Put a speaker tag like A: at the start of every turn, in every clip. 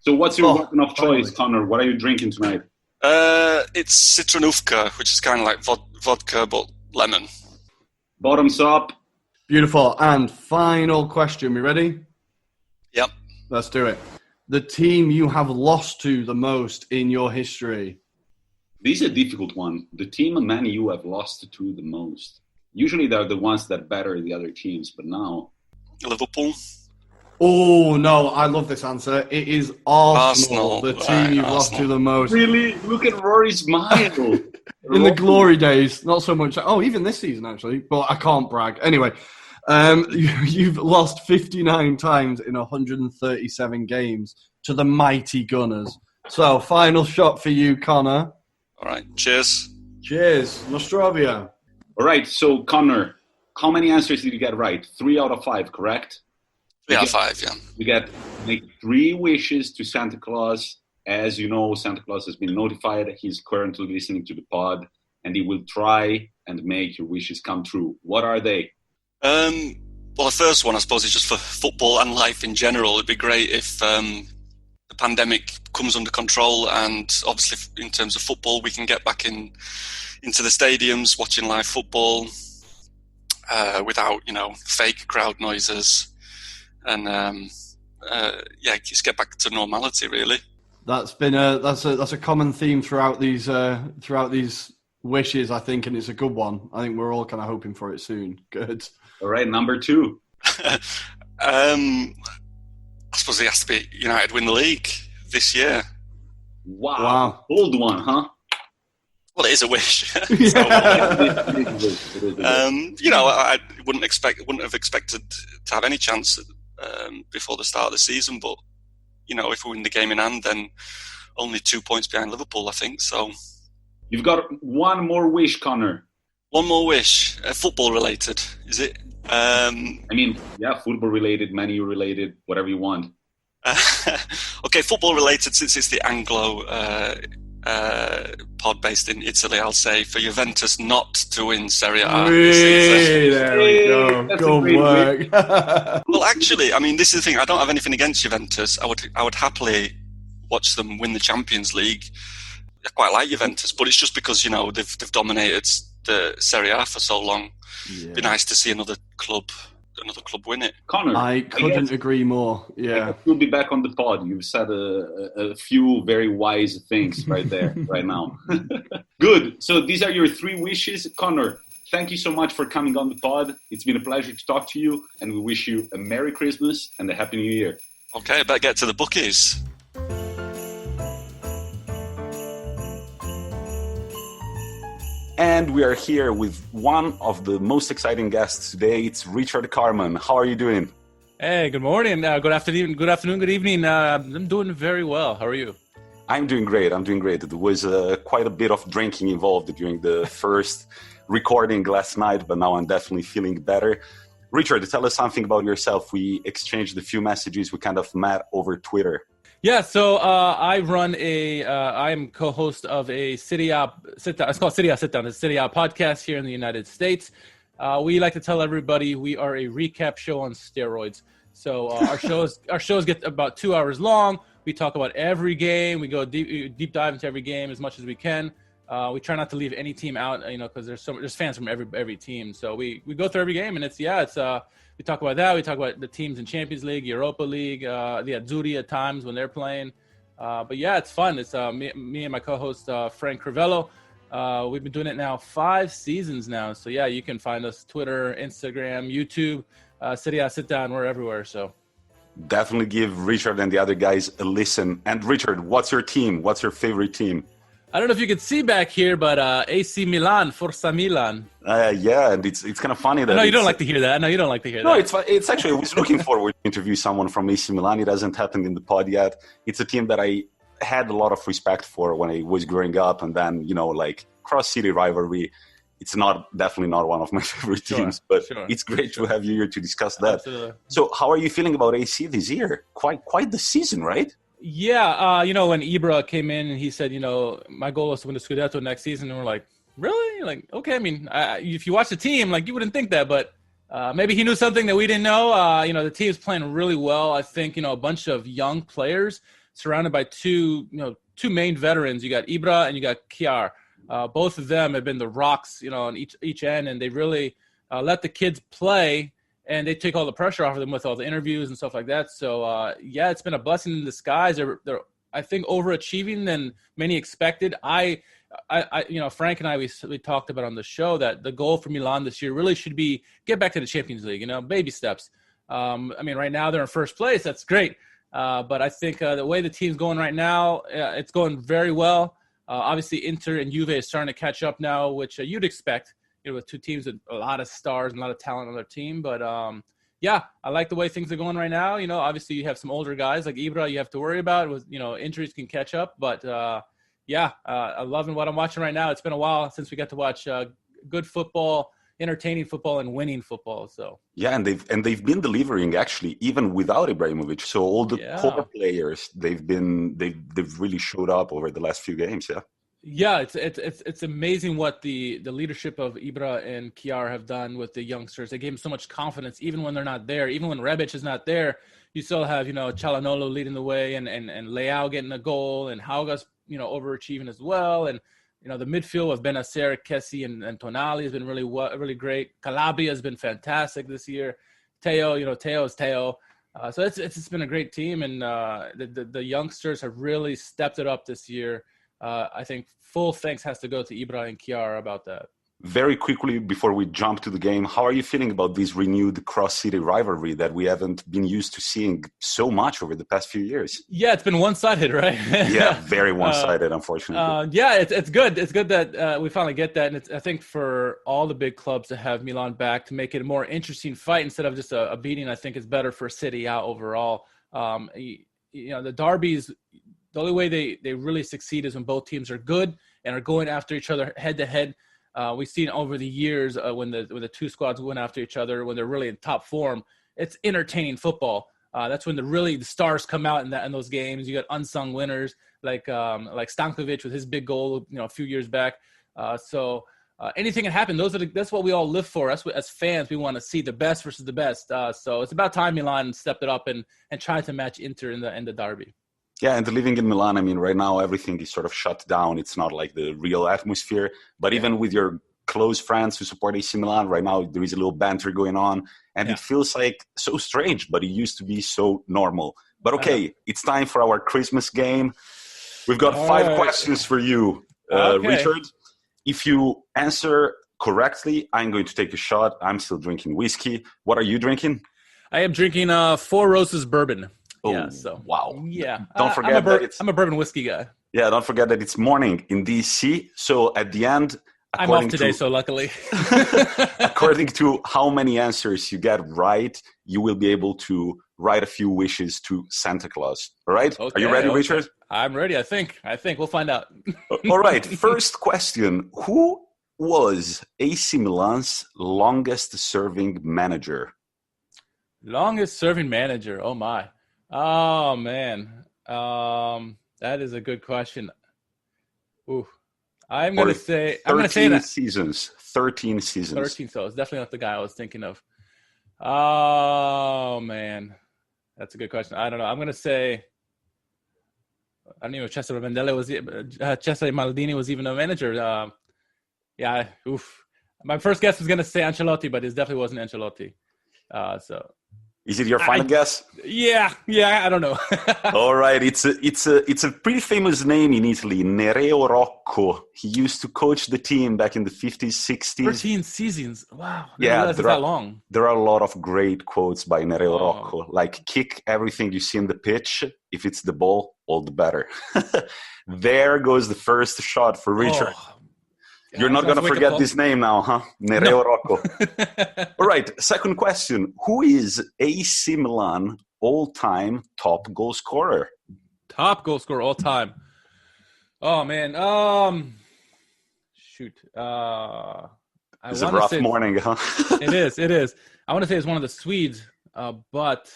A: So what's your weapon of choice, Connor? What are you drinking tonight?
B: It's citronówka, which is kind of like vodka, but lemon.
A: Bottoms up.
C: Beautiful. And final question. We ready?
B: Yep.
C: Let's do it. The team you have lost to the most in your history.
A: This is a difficult one. The team Man U have lost to the most. Usually they're the ones that batter the other teams, but now...
B: Liverpool.
C: Oh, no, I love this answer. It is Arsenal. The team you've lost to the most.
A: Really? Look at Rory's smile.
C: In the glory days, not so much. Oh, even this season, actually. But I can't brag. Anyway, you've lost 59 times in 137 games to the mighty Gunners. So, final shot for you, Connor.
B: All right. Cheers.
C: Cheers. Nostrovia.
A: All right. So, Connor, how many answers did you get right? 3 out of 5, correct?
B: 3 out of 5, yeah.
A: You make 3 wishes to Santa Claus. As you know, Santa Claus has been notified. He's currently listening to the pod, and he will try and make your wishes come true. What are they?
B: Well, the first one, I suppose, is just for football and life in general. It'd be great if the pandemic comes under control, and obviously in terms of football, we can get back into the stadiums, watching live football without, fake crowd noises. And just get back to normality. Really,
C: that's been that's a common theme throughout these wishes, I think, and it's a good one. I think we're all kind of hoping for it soon. Good.
A: All right, number 2.
B: I suppose it has to be United win the league this year.
A: Wow. Old one, huh?
B: Well, it is a wish. I wouldn't have expected to have any chance before the start of the season, but if we win the game in hand, then only 2 points behind Liverpool, I think. So
A: you've got one more wish, Connor.
B: One more wish, football related, is it?
A: Football related, Man U related, whatever you want.
B: Okay, football related, since it's the Anglo pod based in Italy, I'll say for Juventus not to win Serie A this season.
C: There we go. Good work.
B: Well, actually, this is the thing. I don't have anything against Juventus. I would happily watch them win the Champions League. I quite like Juventus, but it's just because they've dominated the Serie A for so long. Yeah. It'd be nice to see another club win it.
A: Connor,
C: I couldn't agree more. Yeah,
A: you'll be back on the pod. You've said a few very wise things right there, right now. Good. So these are your 3 wishes, Connor. Thank you so much for coming on the pod. It's been a pleasure to talk to you, and we wish you a Merry Christmas and a Happy New Year.
B: Okay, better get to the bookies.
A: And we are here with one of the most exciting guests today. It's Richard Kharman. How are you doing?
D: Hey, good morning. Good afternoon, good evening. I'm doing very well. How are you?
A: I'm doing great. There was quite a bit of drinking involved during the first recording last night, but now I'm definitely feeling better. Richard, tell us something about yourself. We exchanged a few messages. We kind of met over Twitter.
D: Yeah, so I run I'm co-host of a Serie A sit-down. It's called Serie A Sit-Down. It's a Serie A podcast here in the United States. We like to tell everybody we are a recap show on steroids. So our shows get about 2 hours long. We talk about every game. We go deep dive into every game as much as we can. We try not to leave any team out, because there's fans from every team. So we go through every game, and we talk about that. We talk about the teams in Champions League, Europa League, the Azzurri at times when they're playing. But yeah, it's fun. It's me and my co-host, Frank Crivello. We've been doing it now 5 seasons now. So yeah, you can find us Twitter, Instagram, YouTube, Serie A Sit Down. We're everywhere. So
A: definitely give Richard and the other guys a listen. And Richard, what's your team? What's your favorite team?
D: I don't know if you can see back here, but AC Milan, Forza Milan.
A: Yeah, and it's kind of funny that...
D: No, you don't like to hear that.
A: No, it's actually, I was looking forward to interview someone from AC Milan. It hasn't happened in the pod yet. It's a team that I had a lot of respect for when I was growing up, and then, cross-city rivalry. It's definitely not one of my favorite teams, but it's great to have you here to discuss that.
D: Absolutely.
A: So how are you feeling about AC this year? Quite the season, right?
D: Yeah, when Ibra came in and he said, my goal is to win the Scudetto next season, and we're like, really? Okay, if you watch the team, you wouldn't think that, but maybe he knew something that we didn't know. The team's playing really well. I think, a bunch of young players. surrounded by two main veterans. You got Ibra and you got Kjær. Both of them have been the rocks, on each end, and they really let the kids play, and they take all the pressure off of them with all the interviews and stuff like that. So, it's been a blessing in disguise. They're I think, overachieving than many expected. I Frank and I, we talked about on the show that the goal for Milan this year really should be get back to the Champions League, baby steps. Right now they're in first place. That's great. But I think the way the team's going right now, it's going very well. Obviously, Inter and Juve is starting to catch up now, which you'd expect, with two teams with a lot of stars and a lot of talent on their team. But, I like the way things are going right now. Obviously you have some older guys like Ibra you have to worry about. With injuries can catch up. But, I'm loving what I'm watching right now. It's been a while since we got to watch good football, entertaining football, and winning football. So
A: and they've been delivering actually even without Ibrahimovic. So all the core players they've really showed up over the last few games.
D: It's amazing what the leadership of Ibra and Kjær have done with the youngsters. They gave them so much confidence, even when they're not there. Even when Rebic is not there, you still have Çalhanoğlu leading the way, and Leao getting a goal, and Hauga's overachieving as well. And the midfield with Benacer, Kessie, and Tonali has been really great. Calabria has been fantastic this year. Teo is Teo. So it's been a great team, and the youngsters have really stepped it up this year. I think full thanks has to go to Ibra and Kjær about that.
A: Very quickly, before we jump to the game, how are you feeling about this renewed cross-city rivalry that we haven't been used to seeing so much over the past few years?
D: Yeah, it's been one-sided, right?
A: Very one-sided, unfortunately.
D: It's good. It's good that we finally get that. And I think for all the big clubs to have Milan back to make it a more interesting fight instead of just a beating, I think is better for Serie A overall. The derbies, the only way they really succeed is when both teams are good and are going after each other head-to-head. We've seen over the years when the two squads went after each other, when they're really in top form, it's entertaining football. That's when the stars come out in those games. You got unsung winners like Stankovic with his big goal, a few years back. So anything can happen. That's what we all live for. As fans, we want to see the best versus the best. So it's about time Milan stepped it up and tried to match Inter in the derby.
A: Yeah, and living in Milan, right now everything is sort of shut down. It's not like the real atmosphere. But even with your close friends who support AC Milan, right now there is a little banter going on. And it feels like so strange, but it used to be so normal. But okay, it's time for our Christmas game. We've got 5 questions for you, Richard. If you answer correctly, I'm going to take a shot. I'm still drinking whiskey. What are you drinking?
D: I am drinking Four Roses bourbon.
A: Oh, wow.
D: Yeah.
A: Don't forget
D: I'm a bourbon whiskey guy.
A: Yeah, don't forget that it's morning in DC. So at the end,
D: I'm off today, so luckily.
A: According to how many answers you get right, you will be able to write a few wishes to Santa Claus. All right?
D: Okay,
A: are you ready, Richard?
D: I'm ready, I think. We'll find out.
A: All right. First question. Who was AC Milan's longest-serving manager?
D: Longest-serving manager? Oh, my. Oh, man. That is a good question. Ooh. I'm going to say
A: 13 seasons. 13 seasons.
D: 13, so it's definitely not the guy I was thinking of. Oh, man. That's a good question. I don't know. I'm going to say, I don't even know if Cesare Maldini was even a manager. My first guess was going to say Ancelotti, but it definitely wasn't Ancelotti.
A: Is it your final guess?
D: Yeah, I don't know.
A: All right, it's a pretty famous name in Italy, Nereo Rocco. He used to coach the team back in the 50s, 60s.
D: 13 seasons. Wow.
A: It's
D: that long.
A: There are a lot of great quotes by Nereo Rocco, like kick everything you see in the pitch. If it's the ball, all the better. There goes the first shot for Richard. You're not going to forget this name now, huh? Nereo Rocco. All right, second question. Who is AC Milan all-time top goal scorer?
D: Top goal scorer all time. Oh, man. Shoot.
A: It's a rough morning, huh?
D: It is. I want to say it's one of the Swedes, but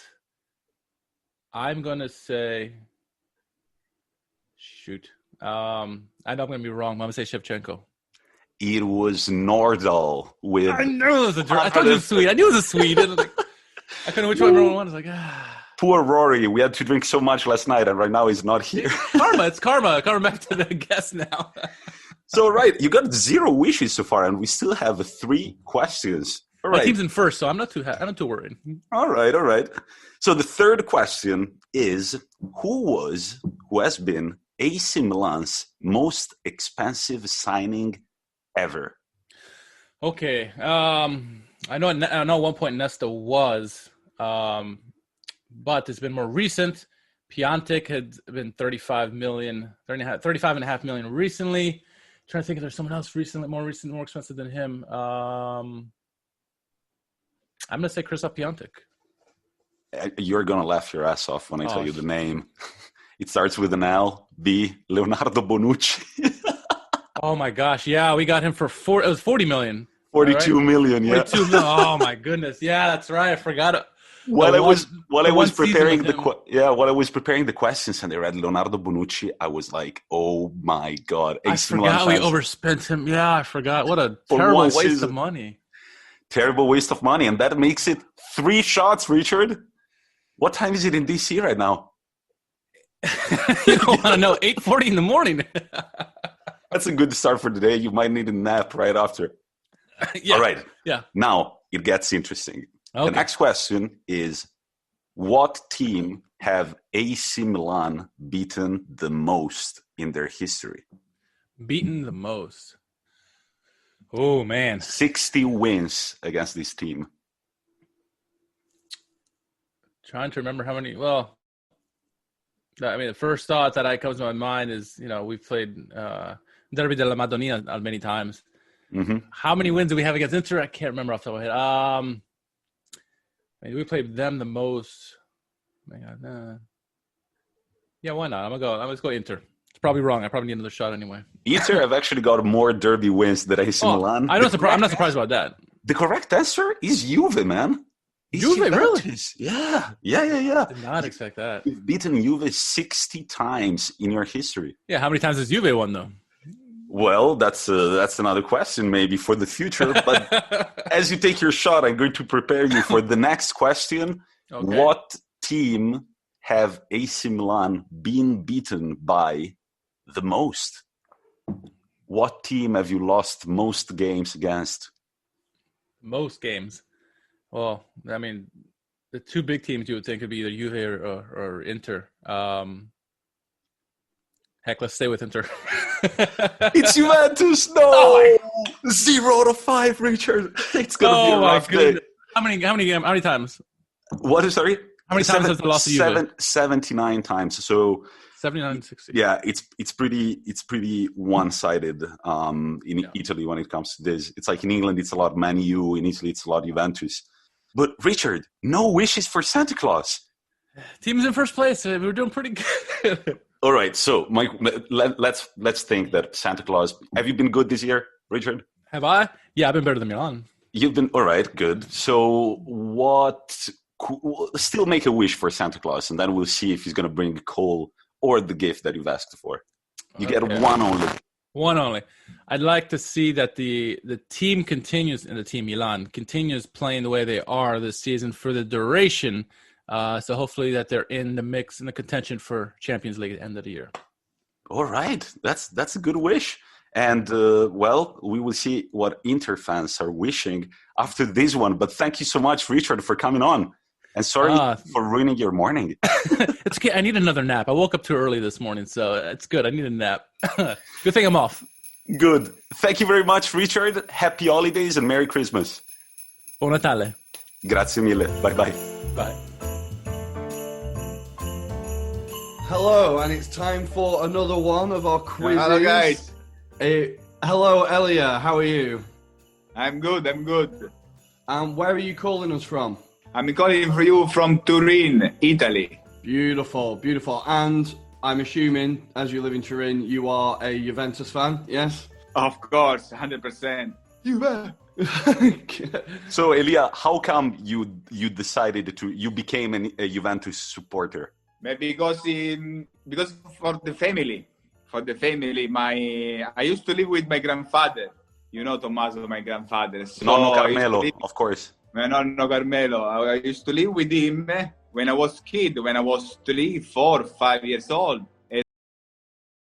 D: I'm going to say, shoot. I know I'm going to be wrong, but I'm going to say Shevchenko.
A: It was Nordahl with...
D: I knew it was I thought it was Swede. I knew it was a Swede. I couldn't know which one everyone was.
A: Poor Rory. We had to drink so much last night, and right now he's not here.
D: Karma. It's karma. Karma back to the guest now.
A: So, right, you got 0 wishes so far, and we still have 3 questions. All right.
D: My team's in first, so I'm not too worried.
A: All right. So the third question is, who has been AC Milan's most expensive signing ever?
D: Okay. I know at one point Nesta was, but it's been more recent. Piontek had been 35.5 million recently. Trying to think if there's someone else more expensive than him. I'm going to say Kristaps Piontek.
A: You're going to laugh your ass off when I tell you the name. It starts with an L. B. Leonardo Bonucci.
D: Oh, my gosh. Yeah, we got him for it was 40 million.
A: 42 million, yeah.
D: 42 million. Oh, my goodness. Yeah, that's right. I forgot.
A: While I was preparing the questions and I read Leonardo Bonucci, I was like, "Oh my god!"
D: I forgot we overspent him. Yeah, I forgot. What a terrible waste of money.
A: Terrible waste of money, and that makes it 3 shots, Richard. What time is it in DC right now?
D: You don't want to know. 8:40 in the morning.
A: That's a good start for the day. You might need a nap right after.
D: Yeah.
A: All right.
D: Yeah.
A: Now it gets interesting.
D: Okay.
A: The next question is, what team have AC Milan beaten the most in their history?
D: Beaten the most? Oh, man.
A: 60 wins against this team.
D: Trying to remember how many. Well, I mean, the first thought that comes to my mind is, we've played Derby della Madonnina many times.
A: Mm-hmm.
D: How many wins do we have against Inter? I can't remember off the top of my head. Maybe we played them the most. Oh my God, yeah, why not? Let's go Inter. It's probably wrong. I probably need another shot anyway.
A: Inter have actually got more derby wins than AC Milan.
D: I'm not surprised about that.
A: The correct answer is Juve, man.
D: Juve, really?
A: Yeah.
D: Did not expect that.
A: You've beaten Juve 60 times in your history.
D: Yeah, how many times has Juve won, though?
A: Well, that's another question maybe for the future. But as you take your shot, I'm going to prepare you for the next question. Okay. What team have AC Milan been beaten by the most? What team have you lost most games against?
D: Most games? Well, I mean, the 2 big teams you would think would be either Juve or Inter. Heck, let's stay with Inter.
A: It's Juventus. No, 0-5, Richard. It's gonna be a rough day.
D: How many times?
A: What? Sorry.
D: How many times has they lost to Juve?
A: 79 times. So
D: 79-60.
A: Yeah, it's pretty one-sided in Italy when it comes to this. It's like in England, it's a lot Man U. In Italy, it's a lot Juventus. But Richard, no wishes for Santa Claus.
D: Team's in first place. We're doing pretty good.
A: All right, so Mike, let's think that Santa Claus. Have you been good this year, Richard?
D: Have I? Yeah, I've been better than Milan.
A: You've been all right, good. So still make a wish for Santa Claus, and then we'll see if he's going to bring coal or the gift that you've asked for. You get one only.
D: One only. I'd like to see that the team continues, and the team Milan continues playing the way they are this season for the duration. So hopefully that they're in the mix, in the contention for Champions League at the end of the year. All
A: right. That's a good wish. And, we will see what Inter fans are wishing after this one. But thank you so much, Richard, for coming on. And sorry for ruining your morning.
D: It's okay. I need another nap. I woke up too early this morning, so it's good. I need a nap. Good thing I'm off.
A: Good. Thank you very much, Richard. Happy holidays and Merry Christmas.
D: Buon Natale.
A: Grazie mille. Bye-bye.
D: Bye.
C: Hello, and it's time for another one of our quizzes.
E: Hello, guys.
C: Hello, Elia. How are you?
E: I'm good.
C: Where are you calling us from?
E: I'm calling for you from Turin, Italy.
C: Beautiful. And I'm assuming, as you live in Turin, you are a Juventus fan, yes?
E: Of course, 100%.
A: So, Elia, how come you decided you became a Juventus supporter?
E: Because for the family. I used to live with my grandfather. You know Tommaso, my grandfather. So
A: Nonno Carmelo, of course.
E: My nonno Carmelo. I used to live with him, when I was kid, when I was 3, 4, 5 years old,